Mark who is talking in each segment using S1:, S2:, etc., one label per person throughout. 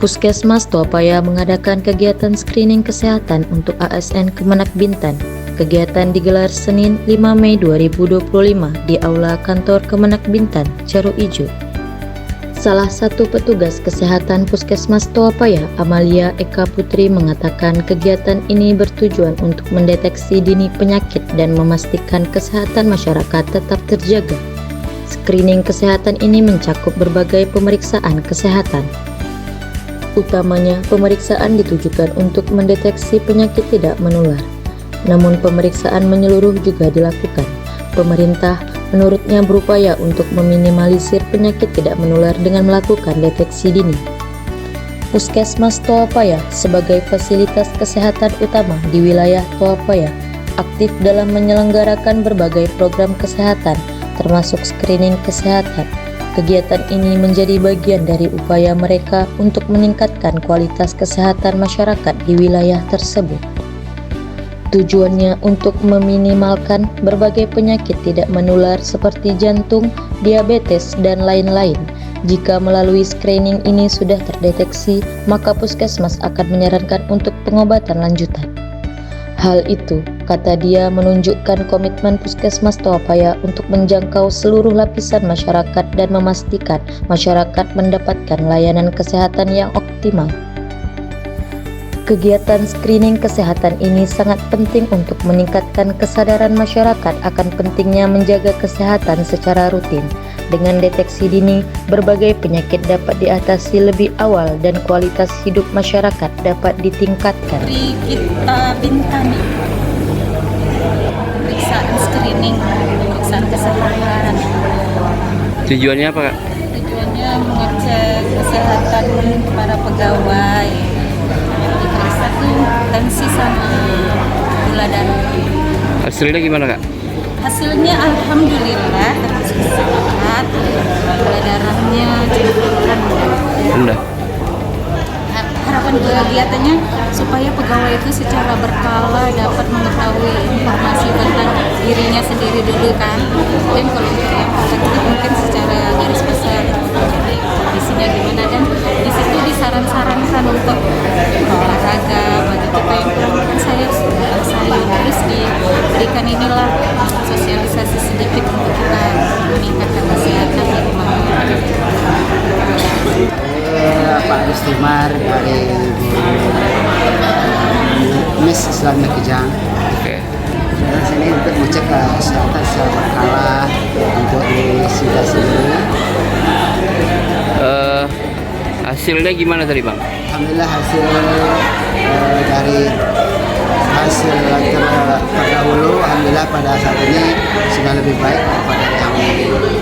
S1: Puskesmas Tuapaya mengadakan kegiatan screening kesehatan untuk ASN Kemenak Bintan. Kegiatan digelar Senin 5 Mei 2025 di Aula Kantor Kemenak Bintan, Ceru Ijo. Salah satu petugas kesehatan Puskesmas Tuapaya, Amalia Eka Putri, mengatakan kegiatan ini bertujuan untuk mendeteksi dini penyakit dan memastikan kesehatan masyarakat tetap terjaga. Screening kesehatan ini mencakup berbagai pemeriksaan kesehatan. Utamanya, pemeriksaan ditujukan untuk mendeteksi penyakit tidak menular. Namun pemeriksaan menyeluruh juga dilakukan. Pemerintah menurutnya berupaya untuk meminimalisir penyakit tidak menular dengan melakukan deteksi dini. Puskesmas Tuapaya sebagai fasilitas kesehatan utama di wilayah Tuapaya aktif dalam menyelenggarakan berbagai program kesehatan termasuk screening kesehatan. Kegiatan ini menjadi bagian dari upaya mereka untuk meningkatkan kualitas kesehatan masyarakat di wilayah tersebut. Tujuannya untuk meminimalkan berbagai penyakit tidak menular seperti jantung, diabetes, dan lain-lain. Jika melalui screening ini sudah terdeteksi, maka puskesmas akan menyarankan untuk pengobatan lanjutan. Hal itu, kata dia, menunjukkan komitmen Puskesmas Tuapaya untuk menjangkau seluruh lapisan masyarakat dan memastikan masyarakat mendapatkan layanan kesehatan yang optimal. Kegiatan screening kesehatan ini sangat penting untuk meningkatkan kesadaran masyarakat akan pentingnya menjaga kesehatan secara rutin. Dengan deteksi dini, berbagai penyakit dapat diatasi lebih awal dan kualitas hidup masyarakat dapat ditingkatkan.
S2: Dari kita Bintan, pemeriksaan screening, pemeriksaan kesehatan.
S3: Tujuannya apa, Kak?
S2: Tujuannya mengecek kesehatan para pegawai. Diperiksa tuh tensi sama gula darah.
S3: Hasilnya gimana, Kak?
S2: Hasilnya alhamdulillah termasuk sehat. Gula darahnya cenderung
S3: Rendah.
S2: Harapan kegiatannya supaya pegawai itu secara berkala dapat mengetahui informasi tentang dirinya sendiri dulu kan. Dan kalau untuk yang positif mungkin secara garis besar jadi kondisinya gimana, dan di situ disaran-sarankan untuk olahraga bagi kita yang kurang sayur terus diberikan inilah sosialisasi sedikit untuk kita meningkatkan kesehatan di rumah.
S4: Pak Gustimar dari Mis Islamnya Kejang.
S3: Oke.
S4: Di sini untuk mengecek kesehatan secara berkala untuk di kita sendiri.
S3: Hasilnya gimana tadi, Bang?
S4: Alhamdulillah hasil dari hasil terdahulu, alhamdulillah pada saat ini sudah lebih baik daripada yang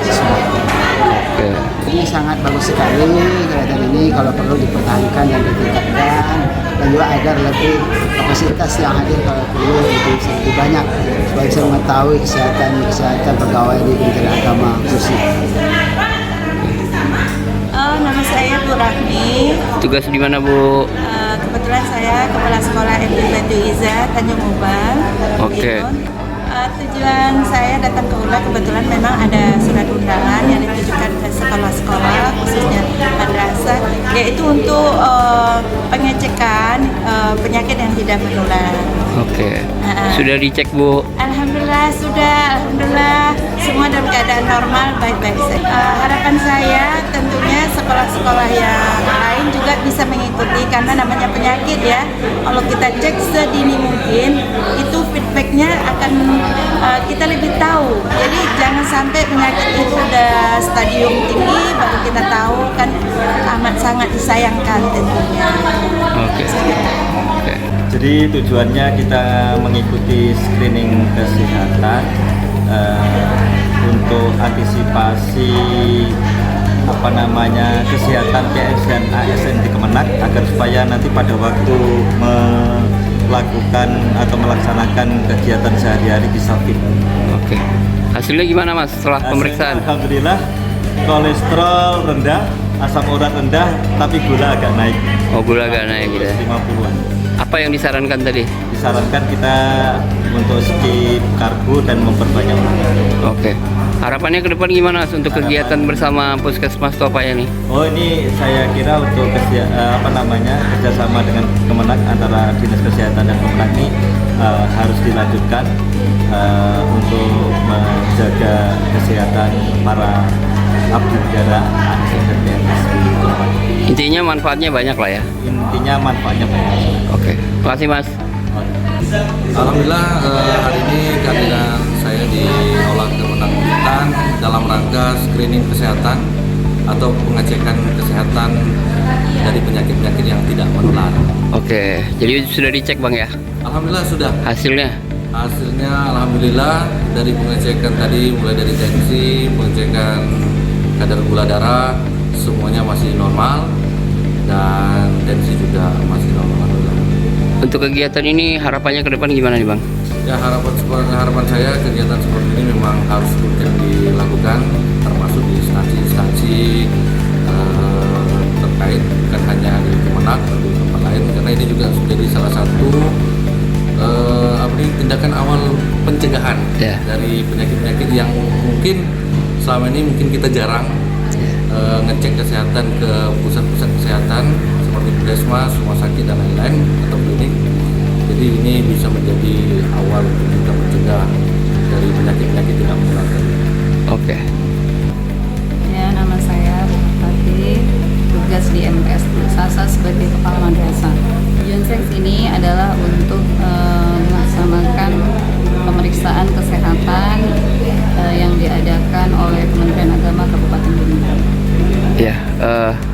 S4: sebelumnya.
S3: Oke.
S4: Ini sangat bagus sekali kegiatan ini, kalau perlu dipertahankan dan ditingkatkan, dan juga agar lebih kapasitas yang hadir kalau perlu lebih banyak supaya bisa mengetahui kesehatan pegawai di Kementerian Agama khususnya.
S2: Nama saya Bu Rahmi.
S3: Tugas di mana, Bu?
S2: Kebetulan saya Kepala Sekolah MT Batu Iza, Tanjung Uban.
S3: Oke.
S2: Tujuan saya datang ke ULA kebetulan memang ada surat undangan yang ditujukan ke sekolah-sekolah khususnya madrasah, yaitu untuk pengecekan penyakit yang tidak menular.
S3: Oke. Sudah dicek, Bu?
S2: Alhamdulillah sudah, alhamdulillah semua dalam keadaan normal, baik-baik saja. Harapan saya tentunya sekolah-sekolah yang lain juga bisa mengikuti, karena namanya penyakit ya, kalau kita cek sedini mungkin itu feedbacknya akan kita lebih tahu. Jadi jangan sampai penyakit itu sudah stadium tinggi baru kita tahu, kan amat sangat disayangkan tentunya.
S3: Oke. Oke.
S5: Jadi tujuannya kita mengikuti screening kesehatan untuk antisipasi kesehatan PS dan ASN di Kemenak, agar supaya nanti pada waktu melakukan atau melaksanakan kegiatan sehari-hari bisa fit.
S3: Oke. Hasilnya gimana, Mas, setelah pemeriksaan?
S5: Alhamdulillah kolesterol rendah, asam urat rendah, tapi gula agak naik.
S3: Oh, gula agak naik ya.
S5: 50-an.
S3: Apa yang disarankan tadi?
S5: disarankan kita untuk skip karbo dan memperbanyak olahraga.
S3: Oke. Harapannya ke depan gimana Mas untuk kegiatan bersama Puskesmas Topaya nih?
S5: Oh, ini saya kira untuk kerjasama dengan Kemenak antara Dinas Kesehatan dan Kemenak ini harus dilanjutkan untuk menjaga kesehatan para abdi negara ASN dan PNS di Kemenak.
S3: Intinya manfaatnya banyak lah ya.
S5: Intinya manfaatnya banyak.
S3: Oke. Terima kasih Mas.
S6: Alhamdulillah hari ini kehadiran saya di Aula Kemenak Bintan dalam rangka screening kesehatan atau pengecekan kesehatan dari penyakit-penyakit yang tidak menular.
S3: Oke. Jadi sudah dicek Bang ya?
S6: Alhamdulillah sudah.
S3: Hasilnya?
S6: Hasilnya alhamdulillah dari pengecekan tadi mulai dari tensi, pengecekan kadar gula darah semuanya masih normal dan tensi juga masih normal. Alhamdulillah.
S3: Untuk kegiatan ini harapannya ke depan gimana nih Bang?
S6: Ya harapan saya kegiatan seperti ini memang harus rutin dilakukan termasuk di instansi-instansi terkait, bukan hanya di Kemenak tapi di tempat lain, karena ini juga menjadi salah satu tindakan awal pencegahan dari penyakit-penyakit yang mungkin selama ini mungkin kita jarang ngecek kesehatan ke pusat-pusat kesehatan seperti puskesmas, rumah sakit dan lain-lain atau klinik. Jadi ini bisa menjadi awal untuk kita mencegah dari penyakit-penyakit tidak menular.
S3: Oke.
S2: Ya, nama saya Bu Tati, tugas di MPS Sasa sebagai Kepala Madrasah. Tujuan seks ini adalah untuk melaksanakan pemeriksaan kesehatan yang diadakan oleh Kementerian Agama Kabupaten Bintan.
S3: Ya,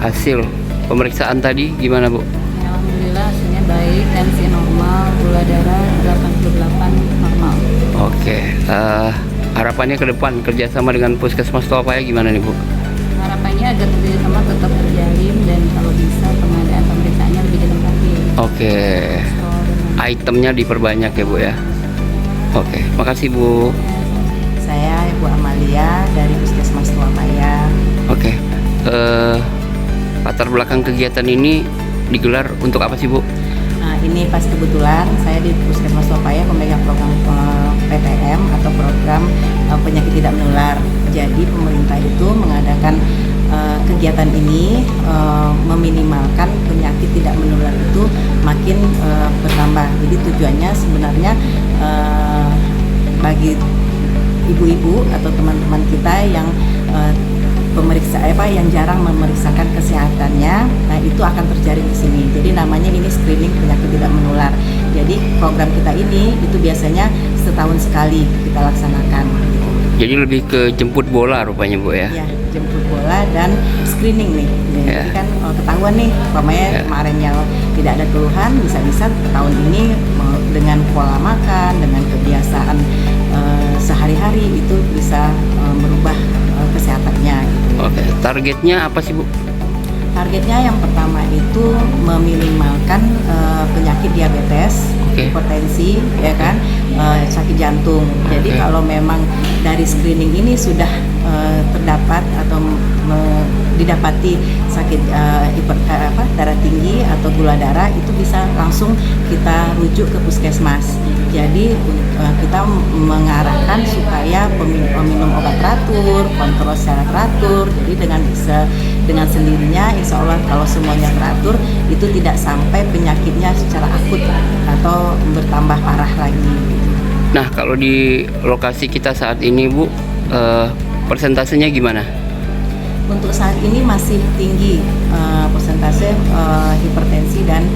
S3: hasil pemeriksaan tadi gimana Bu?
S2: Ya, alhamdulillah hasilnya baik, tensi normal, gula darah 88 normal.
S3: Oke. Harapannya ke depan kerjasama dengan Puskesmas Topaya gimana nih Bu?
S2: Harapannya agar kerjasama tetap terjalin dan kalau bisa pengadaan pemeriksaannya lebih dilengkapi.
S3: Oke. Itemnya diperbanyak ya Bu ya? Oke, makasih Bu.
S7: Saya Ibu Amalia dari Puskesmas Topaya.
S3: Oke. Latar belakang kegiatan ini digelar untuk apa sih Bu?
S7: Nah, ini pas kebetulan saya di Puskesmas Topaya pemegang program PTM atau program penyakit tidak menular. Jadi pemerintah itu mengadakan kegiatan ini meminimalkan penyakit tidak menular itu makin bertambah. Jadi tujuannya sebenarnya bagi ibu-ibu atau teman-teman kita yang yang jarang memeriksakan kesehatannya, nah itu akan terjadi di sini. Jadi namanya ini screening penyakit tidak menular. Jadi program kita ini itu biasanya setahun sekali kita laksanakan.
S3: Jadi lebih ke jemput bola rupanya Bu ya?
S7: Ya, jemput bola dan screening nih. Jadi kan ketahuan nih, umpamanya kemarin yang tidak ada keluhan, bisa-bisa tahun ini dengan pola makan, dengan kebiasaan sehari-hari itu bisa merubah kesehatannya. Gitu.
S3: Oke, targetnya apa sih Bu?
S7: Targetnya yang pertama itu meminimalkan penyakit diabetes, hipertensi, ya kan, sakit jantung. Jadi kalau memang dari screening ini sudah terdapat atau didapati sakit darah tinggi atau gula darah, itu bisa langsung kita rujuk ke puskesmas. Jadi kita mengarahkan supaya minum obat teratur, kontrol secara teratur. Jadi dengan sendirinya insya Allah kalau semuanya teratur itu tidak sampai penyakitnya secara akut atau bertambah parah lagi.
S3: Nah, kalau di lokasi kita saat ini Bu, persentasenya gimana?
S7: Untuk saat ini masih tinggi persentase hipertensi dan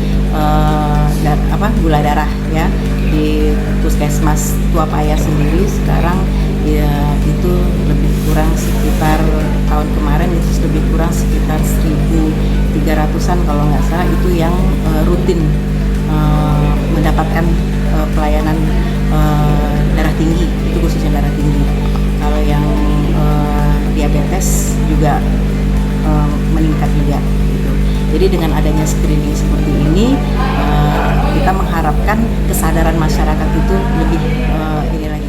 S7: gula darah ya. Di Puskesmas Tuapaya sendiri sekarang ya itu lebih kurang sekitar tahun kemarin itu lebih kurang sekitar 1.300-an kalau nggak salah itu yang rutin mendapatkan pelayanan darah tinggi, itu khususnya darah tinggi. Kalau yang diabetes juga meningkat juga gitu. Jadi dengan adanya screening seperti ini kita mengharapkan kesadaran masyarakat itu lebih ini lagi.